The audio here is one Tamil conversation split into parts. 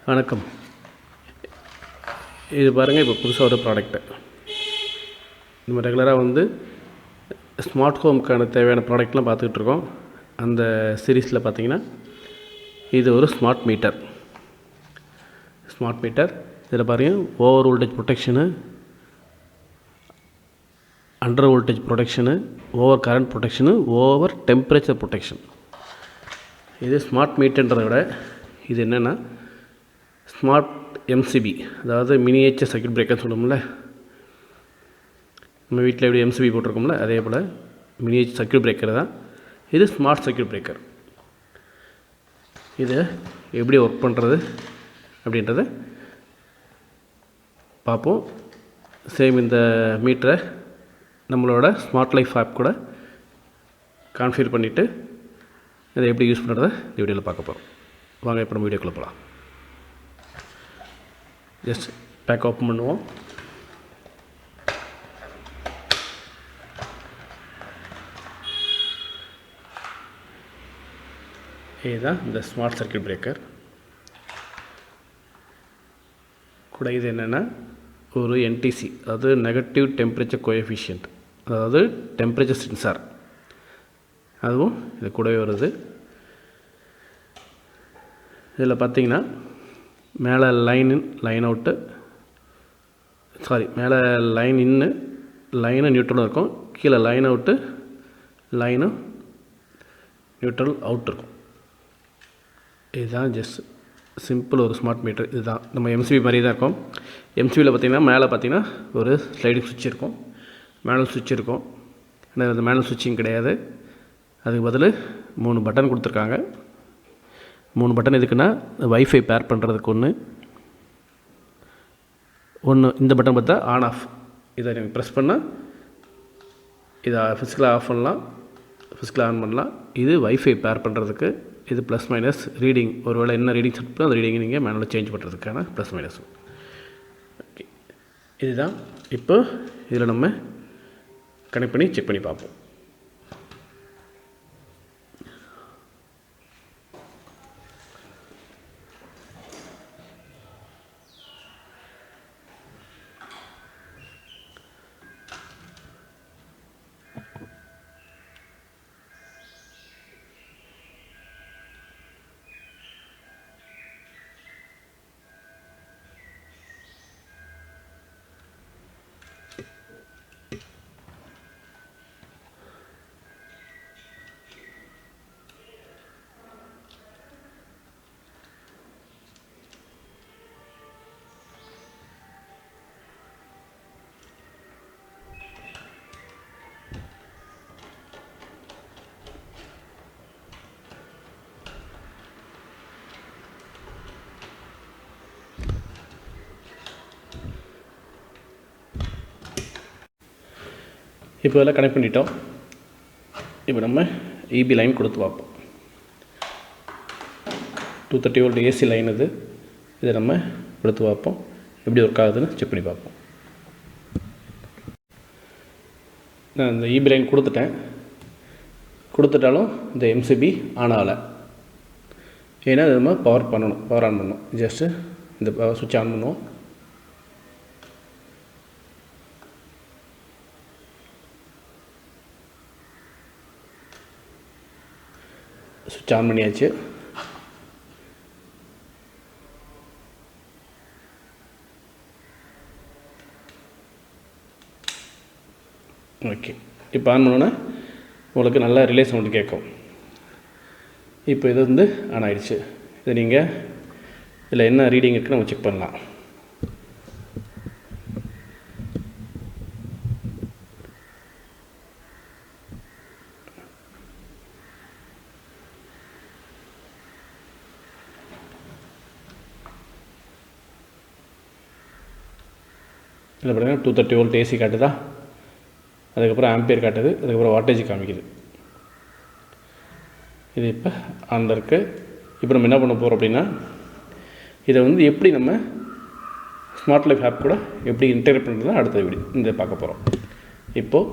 வணக்கம். இது பாருங்கள், இப்போ புதுசாக ஒரு ப்ராடக்ட்டு நம்ம ரெகுலராக ஸ்மார்ட் ஹோமுக்கான தேவையான ப்ராடக்ட்லாம் பார்த்துக்கிட்ருக்கோம். அந்த சீரீஸில் பார்த்திங்கன்னா இது ஒரு ஸ்மார்ட் மீட்டர். இதில் பாருங்கள், over voltage protection, under voltage protection, over current protection, over temperature protection. இது ஸ்மார்ட் மீட்டர்ன்றதை விட இது என்னென்னா ஸ்மார்ட் MCB, அதாவது மினியேச்சர் சர்க்யூட் பிரேக்கர்னு சொல்லுவோம்ல. நம்ம வீட்டில் எப்படி MCB போட்டிருக்கோம்ல, அதே போல் மினியேச்சர் சர்க்யூட் பிரேக்கர் தான் இது. Smart circuit breaker. இது எப்படி ஒர்க் பண்ணுறது அப்படின்றத பார்ப்போம். சேம் இந்த மீட்டரை நம்மளோட ஸ்மார்ட் லைஃப் ஆப் கூட கான்ஃபிகர் பண்ணிவிட்டு இதை எப்படி யூஸ் பண்ணுறதை இந்த வீடியோவில் பார்க்க போகிறோம். வாங்க, இப்போ நம்ம வீடியோக்குள்ளே போகலாம். ஜஸ்ட் பேக் ஓப்பன் பண்ணுவோம். இதுதான் இந்த ஸ்மார்ட் சர்க்யூட் பிரேக்கர். கூட இது என்னென்னா ஒரு NTC, அதாவது நெகட்டிவ் டெம்பரேச்சர் கோஎஃபிஷியன்ட், அதாவது டெம்பரேச்சர் சென்சார், அதுவும் இது கூடவே வருது. இதில் பார்த்திங்கன்னா மேலே லைன் இன், லைன் அவுட்டு, மேலே லைன் இன்னு, லைனு நியூட்ரலும் இருக்கும். கீழே line out, line neutral out இருக்கும். இதுதான் ஜஸ்ட் சிம்பிள் ஒரு ஸ்மார்ட் மீட்டர். இதுதான் நம்ம MCB மாதிரி தான் இருக்கும். MCBயில் பார்த்திங்கன்னா மேலே பார்த்திங்கன்னா ஒரு ஸ்லைடிங் சுவிட்ச் இருக்கும், மேனுவல் சுவிட்ச் இருக்கும். ஆனால் அந்த மேனுவல் சுவிட்சிங் கிடையாது. அதுக்கு பதில் 3 பட்டன் கொடுத்துருக்காங்க. 3 பட்டன் எதுக்குன்னா வைஃபை பேர் பண்ணுறதுக்கு ஒன்று இந்த பட்டன் பார்த்தா ஆன் ஆஃப். இதை நீங்கள் ப்ரெஸ் பண்ணால் இதை ஃபிசிக்கலாக ஆஃப் பண்ணலாம், ஃபிசிக்கலாக ஆன் பண்ணலாம். இது வைஃபை பேர் பண்ணுறதுக்கு. இது ப்ளஸ் மைனஸ் ரீடிங், ஒருவேளை என்ன ரீடிங் செட் பண்ணோ அந்த ரீடிங்கை நீங்கள் மேனுவலாக சேஞ்ச் பண்ணுறதுக்கான ப்ளஸ் மைனஸ். ஓகே, இதுதான். இப்போ இதில் நம்ம கனெக்ட் பண்ணி செக் பண்ணி பார்ப்போம். இப்போ இதெல்லாம் கனெக்ட் பண்ணிட்டோம். இப்போ நம்ம EB லைன் கொடுத்து பார்ப்போம். 230 வோல்ட் AC லைன் இது. இதை நம்ம கொடுத்து பார்ப்போம், எப்படி ஒர்க் ஆகுதுன்னு செக் பண்ணி பார்ப்போம். நான் இந்த EB லைன் கொடுத்துட்டாலும் இந்த MCB ஆன் ஆகலை. ஏன்னா அது நம்ம பவர் ஆன் பண்ணணும். ஜஸ்ட்டு இந்த பவர் சுவிட்ச் ஆன் பண்ணுவோம். சுவிட்ச் ஆன் பண்ணியாச்சு. ஓகே, இப்போ ஆன் பண்ணோன்னே உங்களுக்கு நல்லா ரிலே சவுண்டு கேட்கும். இப்போ இது ஆன் ஆகிடுச்சு. இதை நீங்கள் இதில் என்ன ரீடிங் இருக்குன்னு நம்ம செக் பண்ணலாம். இதில் பார்த்தீங்கன்னா 230 வோல்ட் AC காட்டுதா, அதுக்கப்புறம் ஆம்பியர் காட்டுது, அதுக்கப்புறம் வாட்டேஜ் காமிக்குது. இது இப்போ ஆன் இருக்குது. இப்போ நம்ம என்ன பண்ண போகிறோம் அப்படின்னா, இதை எப்படி நம்ம ஸ்மார்ட் லைஃப் ஆப் கூட எப்படி இன்டெகிரேட் பண்ணுறது அடுத்த வீடியோ இந்த பார்க்க போகிறோம். இப்போது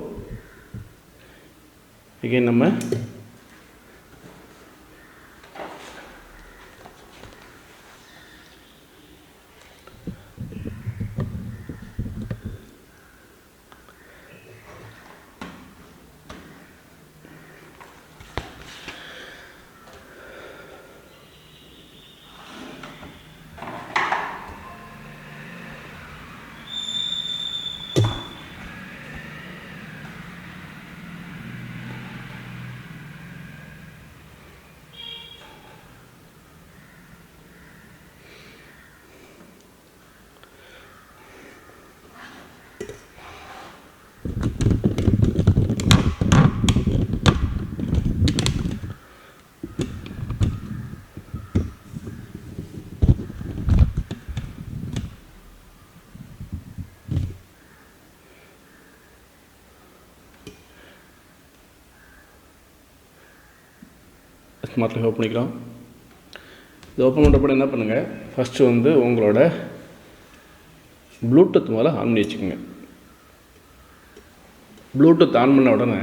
again நம்ம ஸ்மார்ட்டில் ஓப்பன் பண்ணிக்கலாம். இது ஓப்பன் பண்ணுறப்ப என்ன பண்ணுங்கள், ஃபஸ்ட்டு வந்து உங்களோட ப்ளூடூத் முதல்ல ஆன் பண்ணி வச்சுக்கோங்க. ப்ளூடூத் ஆன் பண்ண உடனே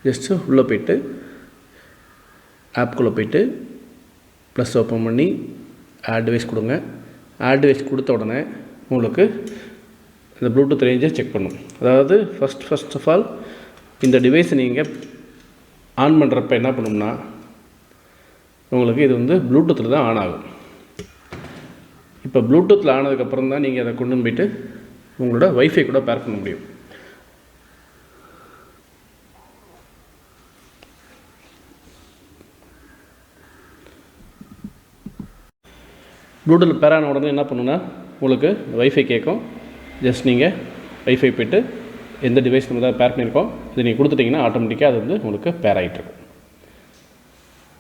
ஜஸ்ட்டு உள்ளே போய்ட்டு ஆப்குள்ளே போய்ட்டு ப்ளஸ் ஓப்பன் பண்ணி ஆட் டிவைஸ் கொடுங்க. ஆட் டிவைஸ் கொடுத்த உடனே உங்களுக்கு இந்த ப்ளூடூத் ரேஞ்சை செக் பண்ணும். அதாவது ஃபஸ்ட் ஆஃப் ஆல் இந்த டிவைஸை நீங்கள் ஆன் பண்ணுறப்ப என்ன பண்ணும்னா உங்களுக்கு இது வந்து ப்ளூடூத்தில் தான் ஆன் ஆகும். இப்போ ப்ளூடூத்தில் ஆனதுக்கப்புறம் தான் நீங்கள் அதை கொண்டு போய்ட்டு உங்களோட வைஃபை கூட பேர் பண்ண முடியும். ப்ளூடூத்தில் பேர் ஆன உடனே என்ன பண்ணுன்னா உங்களுக்கு வைஃபை கேட்கும். ஜஸ்ட் நீங்கள் வைஃபை போய்ட்டு எந்த டிவைஸ் நம்ம தான் பேர் பண்ணியிருக்கோம் இதை நீங்கள் கொடுத்துட்டிங்கன்னா ஆட்டோமேட்டிக்காக அது வந்து உங்களுக்கு பேர் ஆகிட்டுருக்கும்.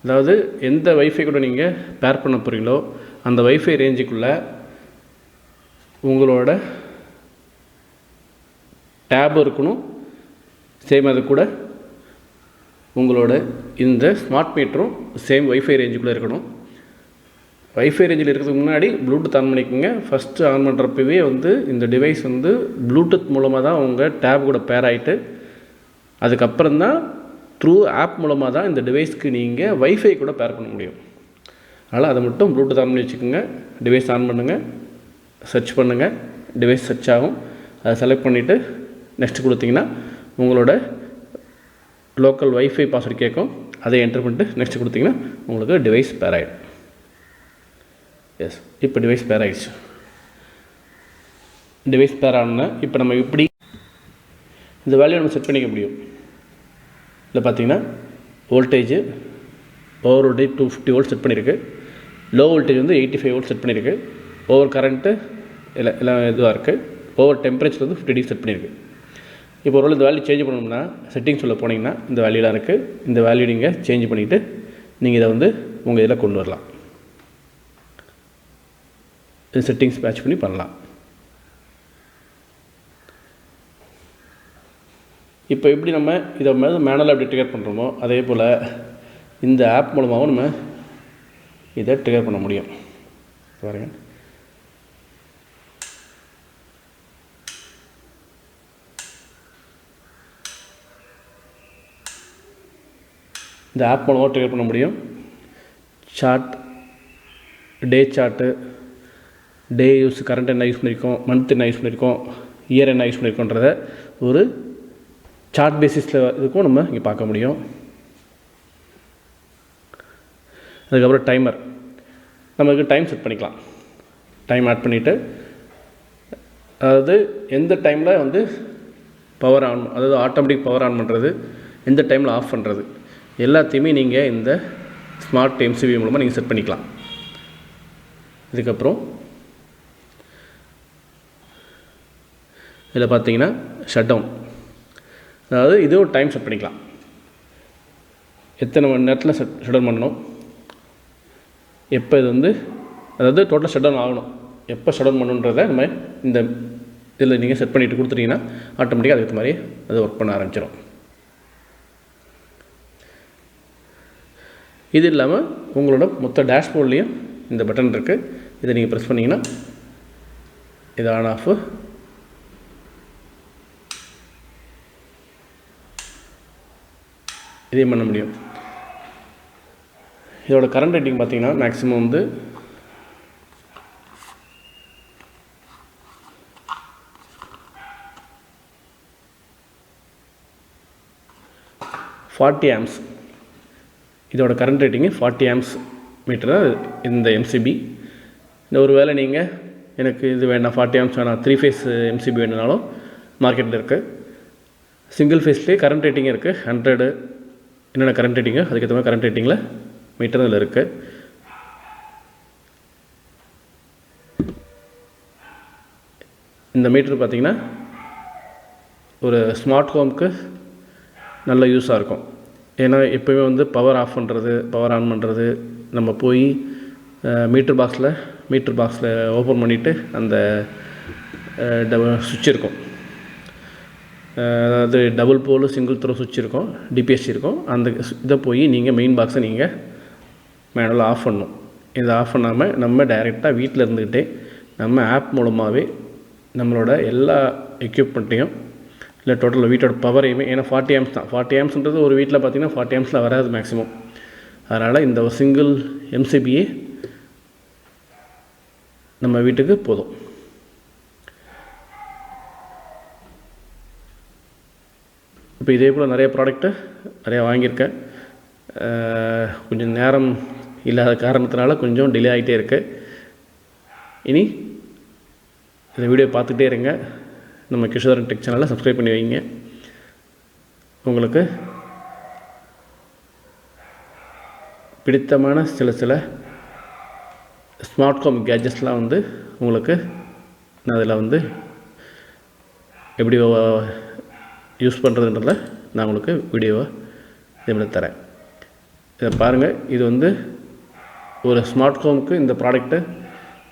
அதாவது எந்த வைஃபை கூட நீங்கள் பேர் பண்ண போகிறீங்களோ அந்த வைஃபை ரேஞ்சுக்குள்ளே உங்களோட டேப் இருக்கணும். சேம் அது கூட உங்களோட இந்த ஸ்மார்ட் மீட்டரும் சேம் வைஃபை ரேஞ்சுக்குள்ளே இருக்கணும். வைஃபை ரேஞ்சில் இருக்கிறதுக்கு முன்னாடி ப்ளூடூத் ஆன் பண்ணிக்கோங்க. ஃபஸ்ட்டு ஆன் பண்ணுறப்பவே வந்து இந்த டிவைஸ் வந்து ப்ளூடூத் மூலமாக தான் உங்கள் டேப் கூட பேர் ஆகிட்டு அதுக்கப்புறம் தான் த்ரூ ஆப் மூலமாக தான் இந்த டிவைஸ்க்கு நீங்கள் வைஃபை கூட பேர் பண்ண முடியும். அதனால் அதை மட்டும் ப்ளூடூத் ஆன் பண்ணி வச்சுக்கோங்க. டிவைஸ் ஆன் பண்ணுங்கள், சர்ச் பண்ணுங்கள், டிவைஸ் சர்ச் ஆகும். அதை செலக்ட் பண்ணிவிட்டு நெக்ஸ்ட் கொடுத்தீங்கன்னா உங்களோட லோக்கல் வைஃபை பாஸ்வேர்டு கேட்கும். அதை என்டர் பண்ணிட்டு நெக்ஸ்ட் கொடுத்தீங்கன்னா உங்களுக்கு டிவைஸ் பேர் ஆகிடும். எஸ், இப்போ டிவைஸ் பேர் ஆகிடுச்சு. டிவைஸ் பேர் ஆனோன்னா இப்போ நம்ம இப்படி இந்த வேல்யூ நம்ம செட் பண்ணிக்க முடியும். இதில் பார்த்தீங்கன்னா voltage over voltage 250 volt set பண்ணியிருக்கு. லோ வோல்டேஜ் வந்து 85 வோல்ட் செட் பண்ணியிருக்கு. ஓவர் கரண்ட்டு எல்லாம் இதுவாக இருக்குது. ஓவர் டெம்பரேச்சர் வந்து 50 டிகிரி செட் பண்ணியிருக்கு. இப்போ ஒரு இந்த வேல்யூ சேஞ்ச் பண்ணணும்னா செட்டிங்ஸ் உள்ள போனீங்கன்னா இந்த வேல்யூலாம் இருக்குது. இந்த வேல்யூ நீங்கள் சேஞ்ச் பண்ணிவிட்டு நீங்கள் இதை வந்து உங்கள் இதில் கொண்டு வரலாம். இது செட்டிங்ஸ் மேட்ச் பண்ணி பண்ணலாம். இப்போ எப்படி நம்ம இதை மேனுவலாக எப்படி ட்ரிகர் பண்ணுறோமோ அதே போல் இந்த ஆப் மூலமாகவும் நம்ம இதை ட்ரிகர் பண்ண முடியும். பாருங்கள், இந்த ஆப் மூலமாக ட்ரிகர் பண்ண முடியும். சார்ட், டே சார்ட்டு, டே யூஸ், கரண்ட் என்ன யூஸ் பண்ணியிருக்கோம், மந்த் என்ன யூஸ் பண்ணியிருக்கோம், இயர் என்ன யூஸ் பண்ணியிருக்கோன்றத ஒரு சார்ட் பேசிஸில் இதுக்கும் நம்ம இங்கே பார்க்க முடியும். அதுக்கப்புறம் டைமர், நமக்கு டைம் செட் பண்ணிக்கலாம். டைம் ஆட் பண்ணிவிட்டு அதாவது எந்த டைமில் வந்து பவர் ஆன், அதாவது ஆட்டோமேட்டிக் பவர் ஆன் பண்ணுறது, எந்த டைமில் ஆஃப் பண்ணுறது எல்லாத்தையுமே நீங்கள் இந்த ஸ்மார்ட் MCB மூலமாக நீங்கள் செட் பண்ணிக்கலாம். இதுக்கப்புறம் இதில் பார்த்தீங்கன்னா ஷட் டவுன், அதாவது இதுவும் டைம் செட் பண்ணிக்கலாம். எத்தனை மணி நேரத்தில் ஷட் டவுன் பண்ணணும், எப்போ இது வந்து அதாவது டோட்டல் ஷட் டவுன் ஆகணும், எப்போ ஷட் டவுன் பண்ணணுன்றதை நம்ம இந்த இதில் நீங்கள் செட் பண்ணிவிட்டு கொடுத்துட்டிங்கன்னா ஆட்டோமேட்டிக்காக அதுக்கு மாதிரி அது ஒர்க் பண்ண ஆரம்பிச்சிடும். இது இல்லாமல் உங்களோட மொத்த டேஷ்போர்ட்லேயும் இந்த பட்டன் இருக்குது. இதை நீங்கள் ப்ரெஸ் பண்ணிங்கன்னா இது ஆன் ஆஃப், இதையும் பண்ண முடியும். இதோட கரண்ட் ரேட்டிங் பார்த்தீங்கன்னா மேக்ஸிமம் வந்து 40 ஆம்ஸ். இதோட கரண்ட் ரேட்டிங்கு 40 ஆம்ஸ் மீட்டர் தான் இந்த MCB. இந்த ஒரு வேளை நீங்கள் எனக்கு இது வேண்டாம் 40 ஆம்ஸ் வேணாம் 3 ஃபேஸ் MCB வேணுனாலும் மார்க்கெட்டில் இருக்குது. சிங்கிள் ஃபேஸ்லேயே கரண்ட் ரேட்டிங்கே இருக்குது. 100 என்னென்ன கரண்ட் ரேட்டிங்கு அதுக்கேற்ற மாதிரி கரண்ட் ரேட்டிங்கில் மீட்டர் இதில் இருக்குது. இந்த மீட்டர் பார்த்திங்கன்னா ஒரு ஸ்மார்ட் ஹோமுக்கு நல்ல யூஸாக இருக்கும். ஏன்னா எப்போயுமே வந்து பவர் ஆஃப் பண்ணுறது, பவர் ஆன் பண்ணுறது, நம்ம போய் மீட்டர் பாக்ஸில் ஓப்பன் பண்ணிவிட்டு அந்த சுவிட்ச் இருக்கும், அதாவது டபுள் போல் சிங்கிள் த்ரோ சுவிட்ச் இருக்கும், டிபிஎஸ்சி இருக்கும். அந்த இதை போய் நீங்கள் மெயின் பாக்ஸை நீங்கள் மேனுவலாக ஆஃப் பண்ணணும். இதை ஆஃப் பண்ணாமல் நம்ம டைரெக்டாக வீட்டில் இருந்துக்கிட்டே நம்ம ஆப் மூலமாகவே நம்மளோட எல்லா எக்யூப்மெண்ட்டையும் இல்லை டோட்டல் வீட்டோட பவரையுமே, ஏன்னா 40 ஆம்ஸ் தான். 40 ஆம்ஸ்ன்றது ஒரு வீட்டில் பார்த்திங்கன்னா 40 ஆம்ஸில் வராது மேக்ஸிமம். அதனால் இந்த ஒரு சிங்கிள் எம்சிபியே நம்ம வீட்டுக்கு போதும். இப்போ இதே போல் நிறைய ப்ராடக்ட்டு நிறையா வாங்கியிருக்கேன். கொஞ்சம் நேரம் இல்லாத காரணத்தினால கொஞ்சம் டிலே ஆகிட்டே இருக்குது. இனி இந்த வீடியோ பார்த்துக்கிட்டே இருங்க. நம்ம கிஷோரன் டெக் சேனலை சப்ஸ்கிரைப் பண்ணி வைங்க. உங்களுக்கு பிடித்தமான சில ஸ்மார்ட் ஹோம் கேஜெட்ஸ்லாம் வந்து உங்களுக்கு நான் அதில் வந்து எப்படி யூஸ் பண்ணுறதுன்றத நான் உங்களுக்கு வீடியோவை இதே தரேன். இதை பாருங்கள். இது வந்து ஒரு ஸ்மார்ட் ஹோமுக்கு இந்த ப்ராடக்ட்டு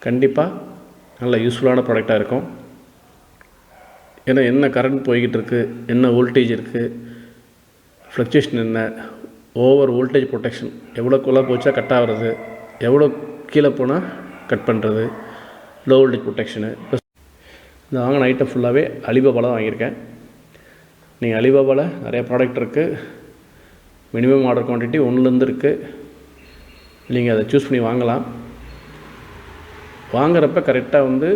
கண்டிப்பாக நல்ல யூஸ்ஃபுல்லான ப்ராடக்டாக இருக்கும். ஏன்னா என்ன கரண்ட் போய்கிட்டு இருக்குது, என்ன வோல்டேஜ் இருக்குது, ஃப்ளக்சுவேஷன் என்ன, ஓவர் வோல்டேஜ் ப்ரொடெக்ஷன், எவ்வளோக்குள்ளே போச்சா கட் ஆகிறது, எவ்வளோ கீழே போனால் கட் பண்ணுறது, லோ வோல்டேஜ் ப்ரொடெக்ஷனு. ப்ளஸ் இந்த வாங்கின ஐட்டம் ஃபுல்லாகவே அலிபாபாவில் தான் வாங்கியிருக்கேன். நீங்கள் அலிபாபாவில் நிறைய ப்ராடக்ட் இருக்குது. மினிமம் ஆர்டர் குவான்டிட்டி 1லேருந்து இருக்குது. நீங்கள் அதை சூஸ் பண்ணி வாங்கலாம். வாங்குறப்ப கரெக்டாக வந்து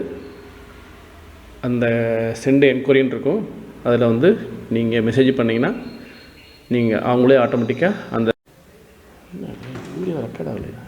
அந்த சென்ட் என்கொயரின்னு இருக்கும், அதில் வந்து நீங்கள் மெசேஜ் பண்ணிங்கன்னா நீங்கள் அவங்களே ஆட்டோமேட்டிக்காக அந்த வீடியோ ரெக்கார்ட் ஆகலையா